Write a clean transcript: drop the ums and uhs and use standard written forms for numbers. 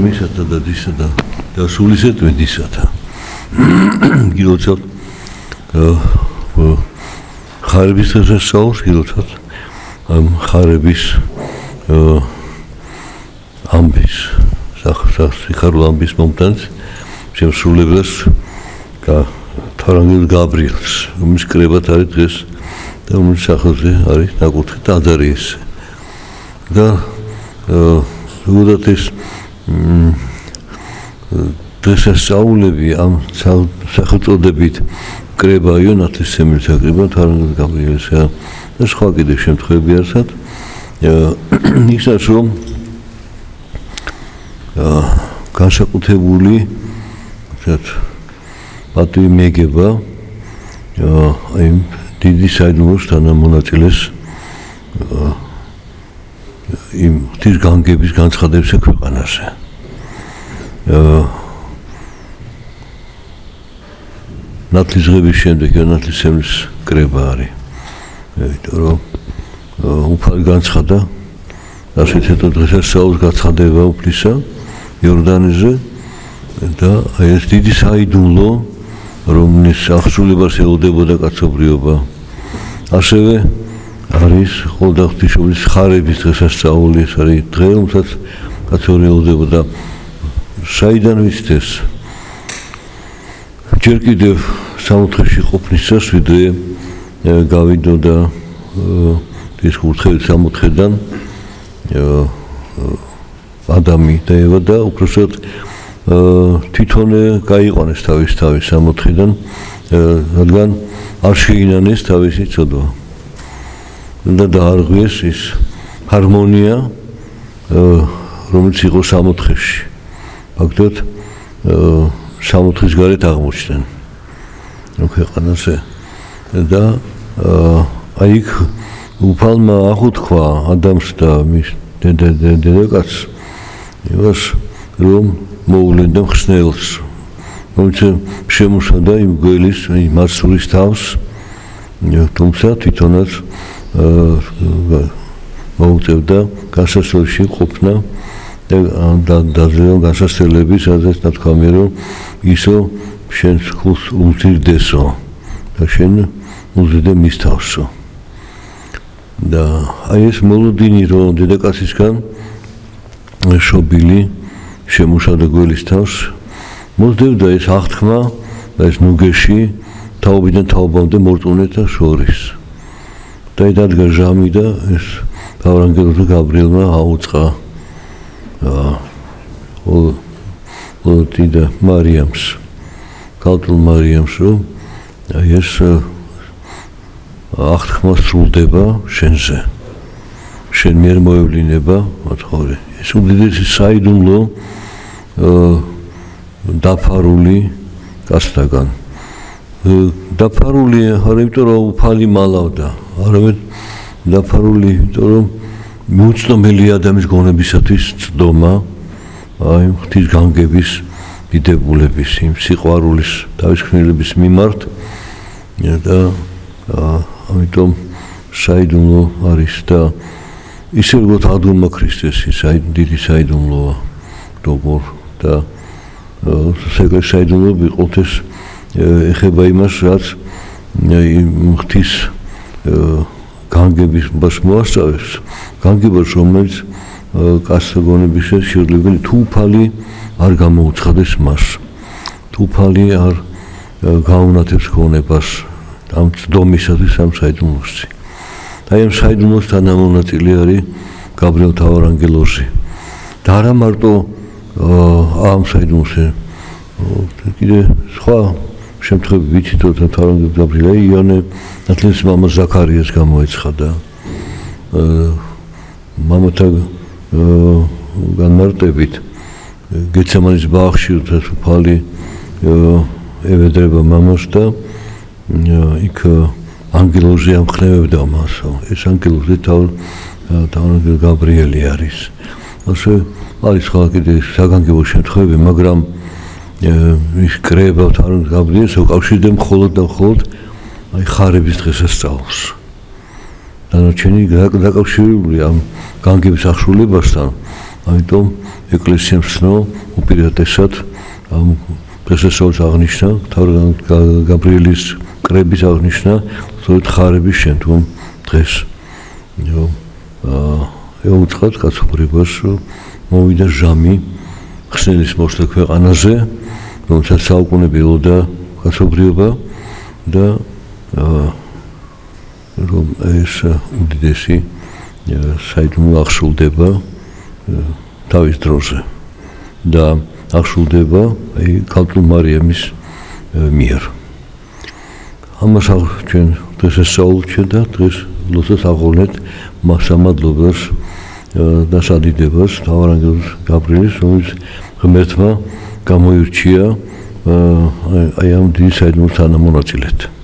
მისათა და დისათა და სულისეთ მედისათა გილოცავთ ხარების დღესასწაულს გილოცავთ ამ ხარების ამბის სახარულ ამბის მომტანს შემსრულებლებს თარანგელ გაბრიელს რომლის კრებათ არის დღეს და რომლის სახელზე არის ნაკურთხი ტაძარი ეს და ზოგადად ეს დღესასწაულები ამ სახელწოდებით კრება იონათლისმცემლის აკრება თარანგელ გაბრიელსა და სხვა კიდევ შემთხვევები არსად ნიშნავს რომ განსაკუთრებული პატივი მიეგება აი დიდი საიდუმლოს თანამონაწილეს იმ ღვთის განგების განცხადებისა ქვეყანაზე ნათლისღების შემდეგ იონათლისმცემლის კრება არის იმიტომ რომ უფალი განცხადა ასეთეთო დღესასწაულს გაცხადება უფლისა იორდანეზე და აი ეს დიდი საიდუმლო რომლის აღსრულებას ელოდებოდა კაცობრიობა ასევე არის ყოველდღე ღვთისმშობლის ხარების დღესასწაული ეს არის დღე რომელსაც კაცობრიობა ელოდებოდა საიდან ვიცით ჯერ კიდევ სამოთხეში ყოფნისას ვიდრე გავიდოდა ეს კურთხევით სამოთხედან ადამი და ევა და უпроსოდ თვითონ გაიყვანეს თავის სამოთხიდან რადგან არ შეინანეს თავისი ცოდვა და დაარღვიეს ის ჰარმონია რომელიც იყო სამოთხეში ფაქტობრივად სამოთხის გარეთ აღმოჩნდნენ ქვეყანაზე და აი იქ უფალმა აღუთქვა ადამიანს და მის დედაკაცს იმას რომ მოულენდა მხსნელს რომელიც შემუშავდა იმ გველის მარცვლის თავს თუმცა თვითონაც მოუწევდა გასასვლელში ყოფნა და გასასვლელები სადაც ნათქვამია რომ ისო შენს ხულს უმზირდესო და შენ უზრდე მის თავსო და აი ეს მოლოდინი რომ დედაკაცისგან შობილი შემუშავდა გველის თავს მოსდევდა ეს აღთქმა და ეს ნუგეში თაობიდან თაობამდე მორწმუნეთა შორის და დადგა ჟამი და ეს თავრანგელოზა გაბრიელმა აუწყა და მარიამს ქალწულ მარიამს რომ აი ეს აღთქმა სრულდება შენზე შენ მიერ მოევლინება მათხოვრი ეს უდიდესი საიდუმლო დაფარული კაცთაგან დაფარული არა იმიტომ რომ უფალი მალავდა არამედ დაფარული იმიტომ რომ მიუწვდომელი ადამიანის გონებისათვის წდომა აი ღვთის განგების დიდებულების იმ სიყვარულის თავის ქმნილების მიმართ და ამიტომ საიდუმლო არის და ისე როგორც ადონმა ქრისტეს დიდი საიდუმლოა როგორ და საგან საიდუმლო ვიყოთ ეხება იმას რაც ღვთის განგების მას მოასწავებს განგებას რომელიც კაცთა გონების შესრულებელი თუ უფალი არ გამოუცხადეს მას თუ უფალი არ გაუნათებს გონებას ამ წდომისათვის ამ საიდუმლოსი და ამ საიდუმლოს თანამონაწილე არის გაბრიელ თავარანგელოზი და არა მარტო ამ საიდუმლოსი კიდე სხვა შემთხვევები ვიცით რომ თავარანგელ გაბრიელ იონე ნათლისმცემლის მამა ზაქარიას გამოეცხადა მამათა განმარტებით გეცემანის ბაღში რაც უფალი ევედრება მამას და იქ ანგელოზი ამხნევებდა მასო ეს ანგელოზი თავარანგელ გაბრიელი არის ასე არის სხვა კიდე საგანგებო შემთხვევები მაგრამ ის კრება თავარანგელ გაბრიელს უკავშირდება მხოლოდ და მხოლოდ აი ხარების დღესასწაულს დანარჩენი დაკავშირებულია ამ განგების აღსრულებასთან ამიტომ ეკლესიამ სცნო უპირატესად ამ დღესასწაულს აღნიშნა, გაბრიელის კრების აღნიშნა, სწორედ ხარების შემდგომ დღეს. ეუწყათ კაცობრიობას, რომ მოვიდა ჟამი ხსნელის მოსვლა ქვეყანაზე, რომელსაც საუკუნე ველოდა კაცობრიობა და რომ ეს უდიდესი საიდუმლო აღსრულდება თავის დროზე და აღსრულდება ქალწულ მარიამის მიერ. ამას ჩვენ დღესასწაულში და დღეს ლოცვას აღავლენთ მასამადლობას და სადიდებას მთავარანგელ გაბრიელის, რომელიც ღმერთმა გამოირჩია აი ამ დიდი საიდუმლო თანამონაწილედ.